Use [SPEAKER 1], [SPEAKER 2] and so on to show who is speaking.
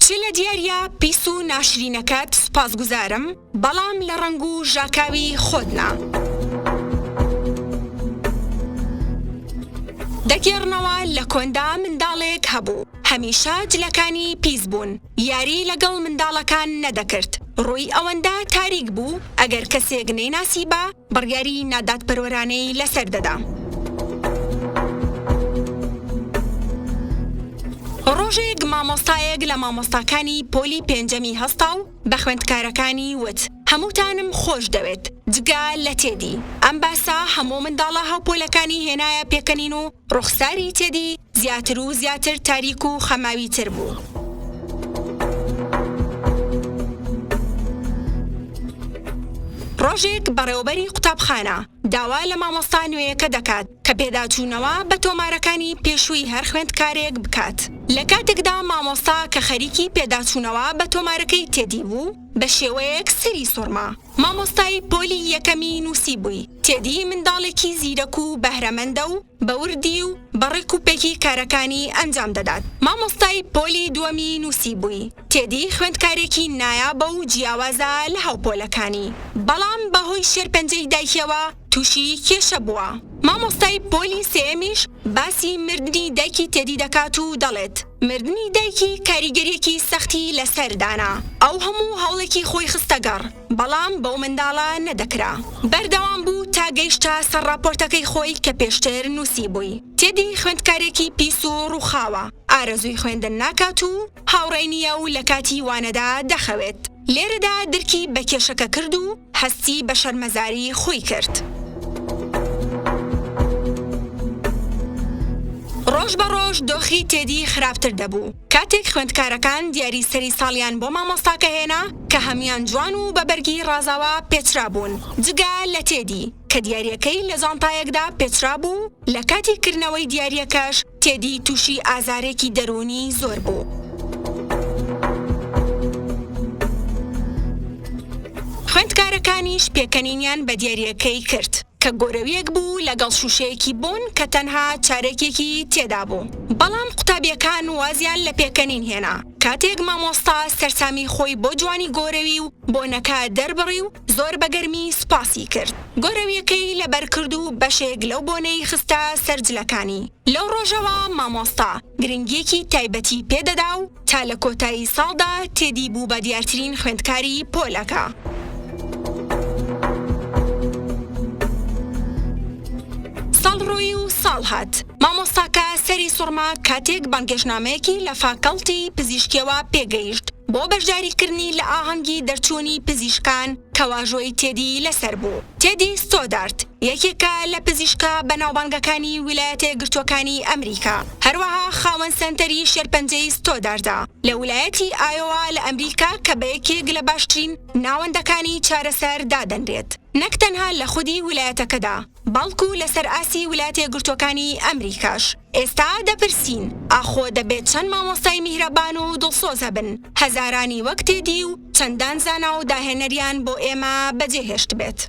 [SPEAKER 1] چ لە دیارە پیس و ناشرینەکەت سوپاسگوزارم، بەڵام لە ڕنگ و ژاکاوی خۆتنا. دەگێڕنەوە لە کۆندا منداڵێک هەبوو، هەمیشە جلەکانی پیس بوون، یاری لەگەڵ منداڵەکان نەدەکرد. ڕووی ئەوەندە تاریک بوو ئەگەر کەسێک نەیناسی بە بڕیاری نادادپەروەرانەی لەسەر دەدا. ڕۆژێک مامۆستایەک لە مامۆستاکانی پۆلی پێنجەمی هەستا و بە خوێندکارەکانی وت: هەمووتانم خۆش دەوێت جگا لە تێدی. ئەم باسا هەموو منداڵە هاوپۆلەکانی هێنایە پێکەنین و ڕوخساری تێدی زیاتر و زیاتر تاریک و خەماوی تر بوو. ڕۆژێک بەڕێوەبەری قوتابخانە داوا لە مامۆستا نوێیەکە دەکات کە پێداچوونەوە بە تۆمارەکانی پێشووی هەر خوێندکارێک بکات. لە کاتێکدا مامۆستا کە خەریکی پێداچوونەوە بە تۆمارەکەی تێدی بوو، بە شێوەیەک سری سوڕما. مامۆستای پۆلی یەکەمی نووسی بووی. تێدی منداڵێکی زیرەک و بەهرەمەندە و بەوردی و بەڕێک و پێکی کارەکانی ئەنجام دەدات. مامۆستای پۆلی دووەمی نووسی بووی. تێدی خوێندکارێکی نایابە و جیاوازە لە هاوپۆلەکانی، بەڵام بەهۆی شێرپەنجەی دایکیەوە تووشی کێشە بووە. مامۆستای پۆلی سێمیش باسی مردنی دایکی تێدی دەکات و دەڵێت مردنی دایکی کاریگەریەکی سەختی لەسەردانا. ئەو هەموو هەوڵێکی خۆی خستەگەڕ، بەڵام بەو منداڵە نەدەکرا. بەردەوام بوو تا گەیشتە سەر راپۆرتەکەی خۆی کە پێشتر نووسی بووی. تێدی خوێندکارێکی پیس و ڕووخاوە، ئارەزووی خوێندن ناکات و هاوڕێی نییە و لە کاتی وانەدا دەخەوێت. لێرەدا درکی بە کێشەکە کرد و هەستی بە شەرمەزاری خۆی کرد. ڕۆژ بە ڕۆژ دۆخی تێدی خراپتر دەبوو. کاتێک خوێندکارەکان دیاری سەری ساڵیان بۆ مامۆستاکە هێنا کە هەمیان جوان و بە بەرگی ڕازاوە پێچرا بوون، جگا لە تێدی کە دیاریەکەی لە جانتایەکدا پێچرا بوو. لە کاتی کردنەوەی دیاریەکەش تێدی تووشی ئازارێکی دەرونی زۆر بوو. خوێندکارەکانیش پێکەنینیان بە دیاریەکەی کرد کە گۆرەویەک بوو لەگەڵ شوشەیەکی بوون کە تەنها چارەکێکی تێدا بوو. بەڵام قوتابیەکان وازیان لە پێکەنین هێنا. کاتێک مامۆستا سەرسامی خۆی بۆ جوانی گۆرەوی و بۆنەکە دەربڕی و زۆر بەگەرمی سوپاسی کرد. گۆرەویەکەی لەبەر کرد و بەشێک لەو بۆنەی خستە سەرجلەکانی. لەو ڕۆژەوە مامۆستا گرنگیەکی تایبەتی پێدەدا و تا لە کۆتایی ساڵدا تێدی بوو بە دیارترین خوێندکاری پۆلەکە. ساڵڕۆی و ساڵ هات. مامۆستاکە سەری سوڕما کاتێک بانگێژنامەیەکی لە فاکەڵتی پزیشکیەوە پێگەیشت بۆ بەشداریکردنی لە ئاهەنگی دەرچوونی پزیشکان کە واژۆی تێدی لەسەر بوو. تێدی ستۆدارت یەکێکە لە پزیشکە بەناوبانگەکانی ویلایەتە گرتوەکانی ئەمریکا، هەروەها خاوەن سەنتەری شێرپەنجەی ستۆداردا لە ویلایەتی ئایۆوا لە ئەمریکا کە بە یەکێک لە باشترین ناوەندەکانی چارەسەر دادەنرێت، نەک تەنها لە خودی ویلایەتەکەدا بەڵکو لەسەر ئاسی ویلایەتە گرتوەکانی ئەمریکاش. ئێستا دەپرسین ئاخۆ دەبێت چەند مامۆستای میهرەبان و دڵسۆزە بن هەزارانی وەک تێدی و چەندان زانا و داهێنەریان بۆ ئێمە بەجێهێشت بێت.